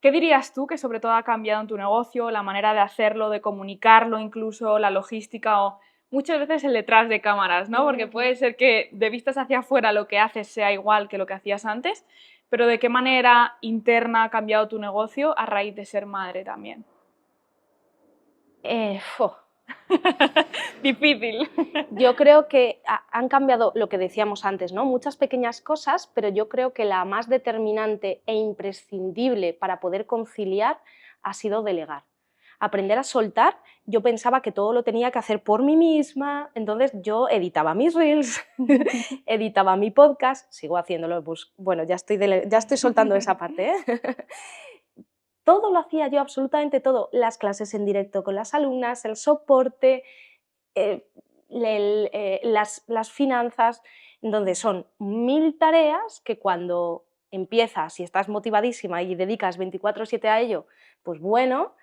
¿Qué dirías tú que sobre todo ha cambiado en tu negocio, la manera de hacerlo, de comunicarlo, incluso la logística o muchas veces el detrás de cámaras, ¿no? Porque puede ser que de vistas hacia afuera lo que haces sea igual que lo que hacías antes, pero ¿de qué manera interna ha cambiado tu negocio a raíz de ser madre también? ¡Jo! Difícil. Yo creo que han cambiado lo que decíamos antes, ¿no? Muchas pequeñas cosas, pero yo creo que la más determinante e imprescindible para poder conciliar ha sido delegar. Aprender a soltar. Yo pensaba que todo lo tenía que hacer por mí misma, entonces yo editaba mis reels, editaba mi podcast, sigo haciéndolo, pues bueno, ya estoy soltando esa parte, ¿eh? Todo lo hacía yo, absolutamente todo, las clases en directo con las alumnas, el soporte, eh, las finanzas, donde son 1000 tareas que cuando empiezas y estás motivadísima y dedicas 24/7 a ello, pues bueno,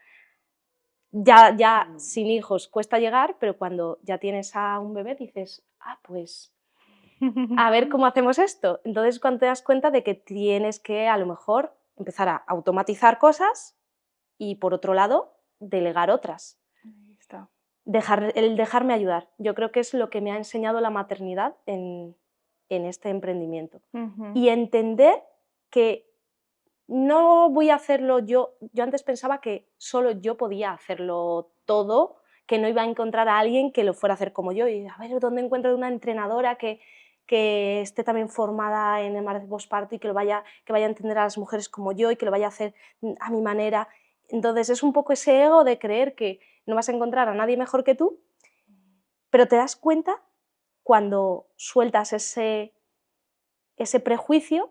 ya sin hijos cuesta llegar, pero cuando ya tienes a un bebé dices, pues a ver cómo hacemos esto. Entonces cuando te das cuenta de que tienes que a lo mejor empezar a automatizar cosas y por otro lado delegar otras. Ahí está. El dejarme ayudar. Yo creo que es lo que me ha enseñado la maternidad en este emprendimiento. Y entender que no voy a hacerlo yo. Yo antes pensaba que solo yo podía hacerlo todo, que no iba a encontrar a alguien que lo fuera a hacer como yo. Y a ver, ¿dónde encuentro una entrenadora que esté también formada en embarazo posparto y que vaya a entender a las mujeres como yo y que lo vaya a hacer a mi manera? Entonces es un poco ese ego de creer que no vas a encontrar a nadie mejor que tú, pero te das cuenta cuando sueltas ese prejuicio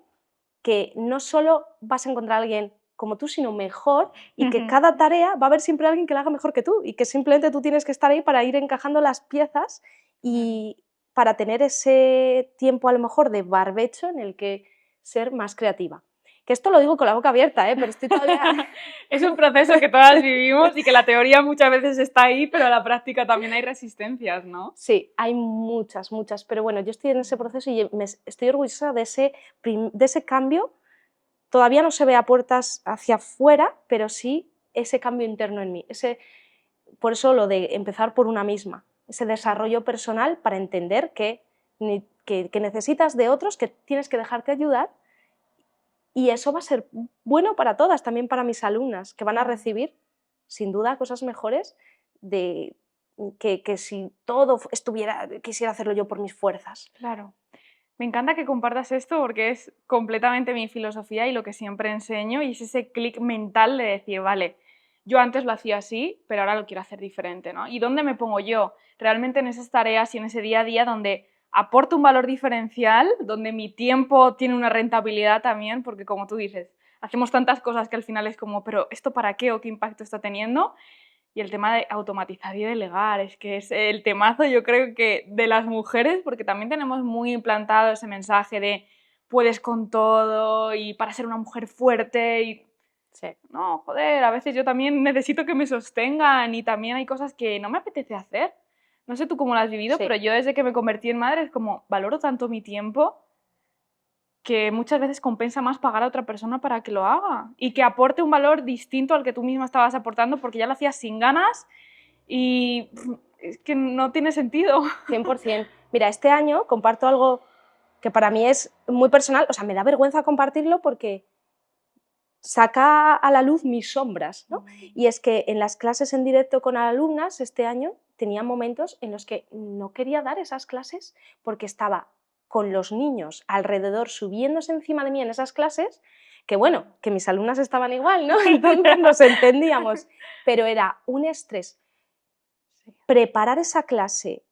que no solo vas a encontrar a alguien como tú, sino mejor, y que cada tarea va a haber siempre alguien que la haga mejor que tú, y que simplemente tú tienes que estar ahí para ir encajando las piezas y para tener ese tiempo a lo mejor de barbecho en el que ser más creativa. Que esto lo digo con la boca abierta, pero estoy todavía... Es un proceso que todas vivimos y que la teoría muchas veces está ahí, pero en la práctica también hay resistencias, ¿no? Sí, hay muchas, pero bueno, yo estoy en ese proceso y estoy orgullosa de ese cambio. Todavía no se ve a puertas hacia afuera, pero sí ese cambio interno en mí. Por eso lo de empezar por una misma, ese desarrollo personal para entender que necesitas de otros, que tienes que dejarte ayudar, y eso va a ser bueno para todas, también para mis alumnas, que van a recibir, sin duda, cosas mejores de que si todo quisiera hacerlo yo por mis fuerzas. Claro. Me encanta que compartas esto porque es completamente mi filosofía y lo que siempre enseño, y es ese clic mental de decir, vale, yo antes lo hacía así, pero ahora lo quiero hacer diferente, ¿no? ¿Y dónde me pongo yo? Realmente en esas tareas y en ese día a día donde aporto un valor diferencial, donde mi tiempo tiene una rentabilidad también, porque como tú dices, hacemos tantas cosas que al final es como, pero ¿esto para qué o qué impacto está teniendo? Y el tema de automatizar y delegar, es que es el temazo, yo creo que de las mujeres, porque también tenemos muy implantado ese mensaje de puedes con todo y para ser una mujer fuerte y Sí. no, joder, a veces yo también necesito que me sostengan y también hay cosas que no me apetece hacer. No sé tú cómo lo has vivido, Sí. pero yo desde que me convertí en madre es como valoro tanto mi tiempo que muchas veces compensa más pagar a otra persona para que lo haga y que aporte un valor distinto al que tú misma estabas aportando porque ya lo hacías sin ganas y es que no tiene sentido. 100%. Mira, este año comparto algo que para mí es muy personal, o sea, me da vergüenza compartirlo porque saca a la luz mis sombras, ¿no? Y es que en las clases en directo con alumnas este año tenía momentos en los que no quería dar esas clases porque estaba con los niños alrededor subiéndose encima de mí en esas clases, que bueno, que mis alumnas estaban igual, ¿no? Entonces nos entendíamos, pero era un estrés. Preparar esa clase,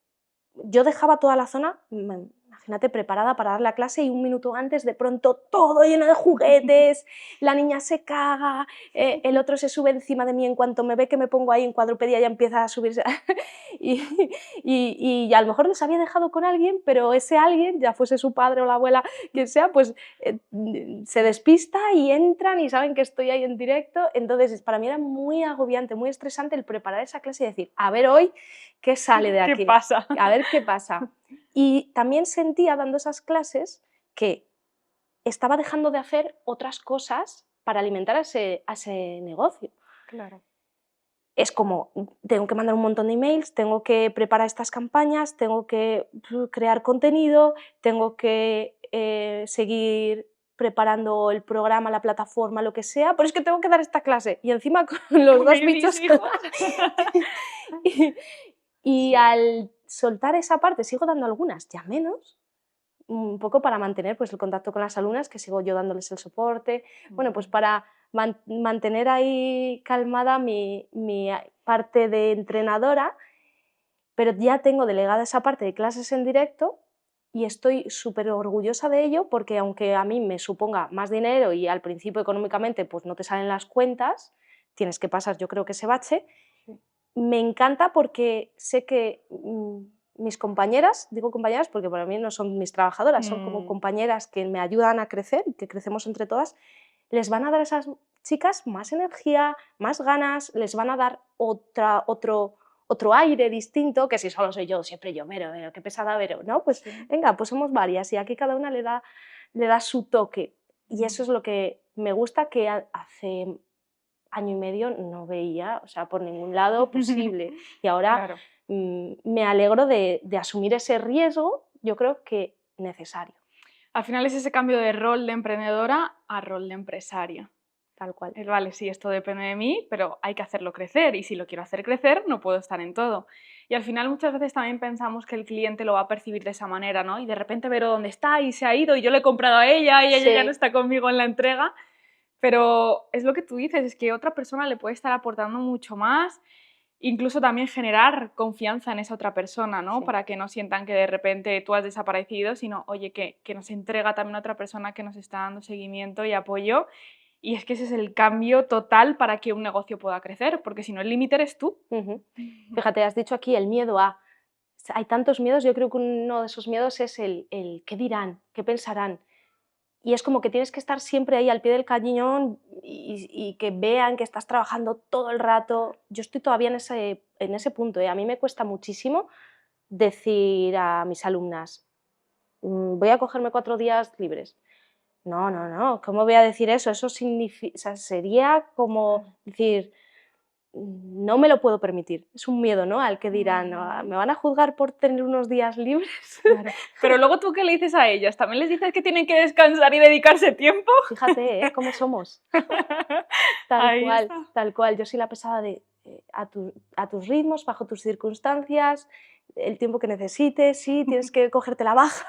yo dejaba toda la zona, imagínate, preparada para dar la clase y un minuto antes de pronto todo lleno de juguetes, la niña se caga, el otro se sube encima de mí en cuanto me ve que me pongo ahí en cuadrupedia ya empieza a subirse y, y a lo mejor los había dejado con alguien, pero ese alguien, ya fuese su padre o la abuela, quien sea, pues se despista y entran y saben que estoy ahí en directo. Entonces para mí era muy agobiante, muy estresante el preparar esa clase y decir, a ver hoy qué sale de aquí, ¿Qué pasa? a ver qué pasa. Y también sentía dando esas clases que estaba dejando de hacer otras cosas para alimentar a ese negocio. Claro. Es como, tengo que mandar un montón de emails, tengo que preparar estas campañas, tengo que crear contenido, tengo que seguir preparando el programa, la plataforma, lo que sea, pero es que tengo que dar esta clase y encima con los ¿Con dos mis bichos. hijos? y, y Sí. al soltar esa parte sigo dando algunas, ya menos, un poco para mantener pues, el contacto con las alumnas, que sigo yo dándoles el soporte, bueno, pues para mantener ahí calmada mi parte de entrenadora, pero ya tengo delegada esa parte de clases en directo y estoy súper orgullosa de ello porque aunque a mí me suponga más dinero y al principio económicamente pues no te salen las cuentas, tienes que pasar yo creo que ese bache, Sí. me encanta porque sé que mis compañeras, digo compañeras porque para mí no son mis trabajadoras, son como compañeras que me ayudan a crecer y que crecemos entre todas, les van a dar a esas chicas más energía, más ganas, les van a dar otro aire distinto, que si solo soy yo, siempre yo, Vero, qué pesada Vero, ¿no? Pues Sí. venga, pues somos varias y aquí cada una le da su toque. Y eso es lo que me gusta, que hace año y medio no veía, o sea, por ningún lado posible. Y ahora Claro. me alegro de asumir ese riesgo, yo creo que necesario, Al final es ese cambio de rol de emprendedora a rol de empresaria. tal cual. Vale, sí, esto depende de mí, pero hay que hacerlo crecer y si lo quiero hacer crecer no puedo estar en todo. Y al final muchas veces también pensamos que el cliente lo va a percibir de esa manera, ¿no? Y de repente Vero dónde está y se ha ido y yo le he comprado a ella y ella ya no Sí. está conmigo en la entrega. Pero es lo que tú dices, es que otra persona le puede estar aportando mucho más, incluso también generar confianza en esa otra persona, ¿no? Sí. Para que no sientan que de repente tú has desaparecido, sino, oye, que nos entrega también otra persona que nos está dando seguimiento y apoyo. Y es que ese es el cambio total para que un negocio pueda crecer, porque si no el límite eres tú. Fíjate, has dicho aquí el miedo a... Hay tantos miedos, yo creo que uno de esos miedos es el qué dirán, qué pensarán. Y es como que tienes que estar siempre ahí al pie del cañón y que vean que estás trabajando todo el rato. Yo estoy todavía en ese punto, ¿eh? A mí me cuesta muchísimo decir a mis alumnas, voy a cogerme 4 días libres. No, no, no, ¿cómo voy a decir eso? Eso significa, o sea, sería como decir, no me lo puedo permitir. Es un miedo, ¿no? Al que dirán, ¿me van a juzgar por tener unos días libres? Claro. Pero luego tú, ¿qué le dices a ellas? ¿También les dices que tienen que descansar y dedicarse tiempo? Fíjate, ¿eh? ¿Cómo somos? Ahí está. Tal cual. Yo soy la pesada de a tus ritmos, bajo tus circunstancias, el tiempo que necesites, sí, tienes que cogerte la baja,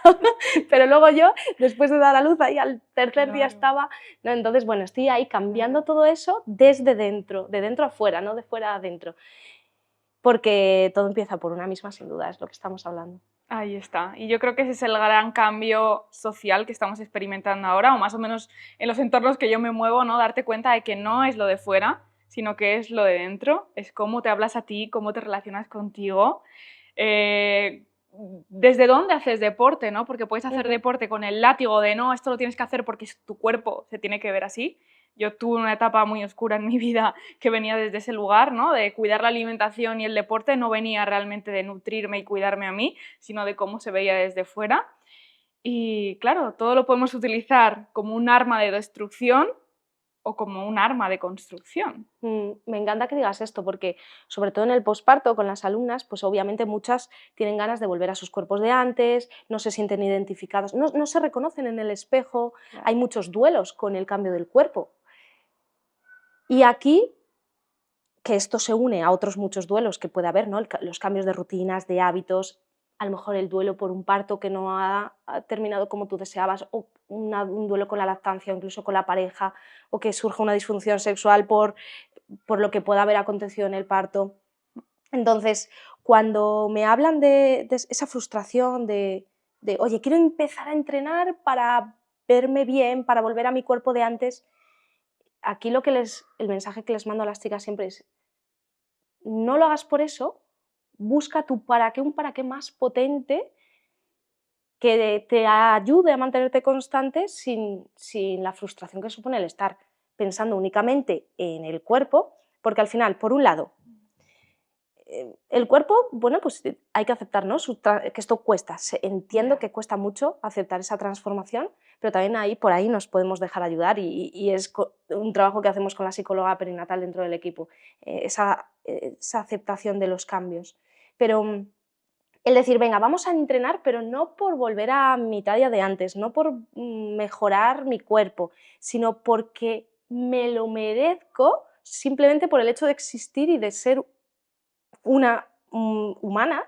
pero luego yo, después de dar a luz, ahí al tercer día Claro, estaba, ¿no? Entonces, bueno, estoy ahí cambiando claro. todo eso desde dentro, de dentro a fuera, no de fuera a adentro, porque todo empieza por una misma, sin duda, es lo que estamos hablando. Ahí está. Y yo creo que ese es el gran cambio social que estamos experimentando ahora, o más o menos en los entornos que yo me muevo, ¿no? Darte cuenta de que no es lo de fuera, sino que es lo de dentro, es cómo te hablas a ti, cómo te relacionas contigo, eh, desde dónde haces deporte, ¿no? Porque puedes hacer deporte con el látigo de no, esto lo tienes que hacer porque tu cuerpo se tiene que ver así. Yo tuve una etapa muy oscura en mi vida que venía desde ese lugar, ¿no? De cuidar la alimentación y el deporte, no venía realmente de nutrirme y cuidarme a mí, sino de cómo se veía desde fuera. Y claro, todo lo podemos utilizar como un arma de destrucción o como un arma de construcción. Me encanta que digas esto porque, sobre todo en el posparto con las alumnas, pues obviamente muchas tienen ganas de volver a sus cuerpos de antes, no se sienten identificadas, no se reconocen en el espejo, hay muchos duelos con el cambio del cuerpo. Y aquí, que esto se une a otros muchos duelos que puede haber, ¿no? Los cambios de rutinas, de hábitos, a lo mejor el duelo por un parto que no ha terminado como tú deseabas, o un duelo con la lactancia, o incluso con la pareja, o que surja una disfunción sexual por lo que pueda haber acontecido en el parto. Entonces, cuando me hablan de esa frustración oye, quiero empezar a entrenar para verme bien, para volver a mi cuerpo de antes, aquí el mensaje que les mando a las chicas siempre es, no lo hagas por eso, busca un para qué más potente que te ayude a mantenerte constante sin la frustración que supone el estar pensando únicamente en el cuerpo, porque al final, por un lado, el cuerpo, bueno, pues hay que aceptar, ¿no? Que esto cuesta. Entiendo que cuesta mucho aceptar esa transformación, pero también ahí, por ahí nos podemos dejar ayudar y es un trabajo que hacemos con la psicóloga perinatal dentro del equipo, esa aceptación de los cambios. Pero el decir, venga, vamos a entrenar, pero no por volver a mi talla de antes, no por mejorar mi cuerpo, sino porque me lo merezco simplemente por el hecho de existir y de ser una humana,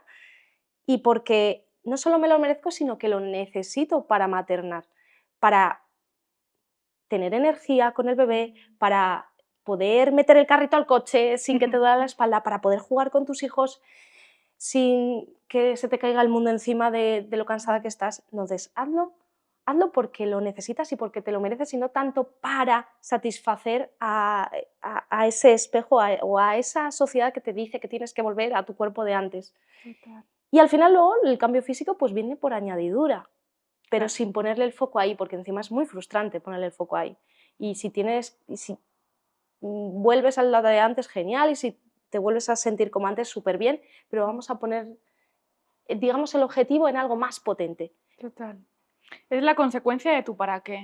y porque no solo me lo merezco, sino que lo necesito para maternar, para tener energía con el bebé, para poder meter el carrito al coche sin que te duela la espalda, para poder jugar con tus hijos sin que se te caiga el mundo encima de lo cansada que estás. Entonces, hazlo porque lo necesitas y porque te lo mereces y no tanto para satisfacer a ese espejo o a esa sociedad que te dice que tienes que volver a tu cuerpo de antes. Total. Y al final luego el cambio físico pues viene por añadidura, pero Claro. sin ponerle el foco ahí, porque encima es muy frustrante ponerle el foco ahí. Y si vuelves al lado de antes, genial, y si te vuelves a sentir como antes, súper bien, pero vamos a poner, digamos, el objetivo en algo más potente. Total. Es la consecuencia de tu para qué.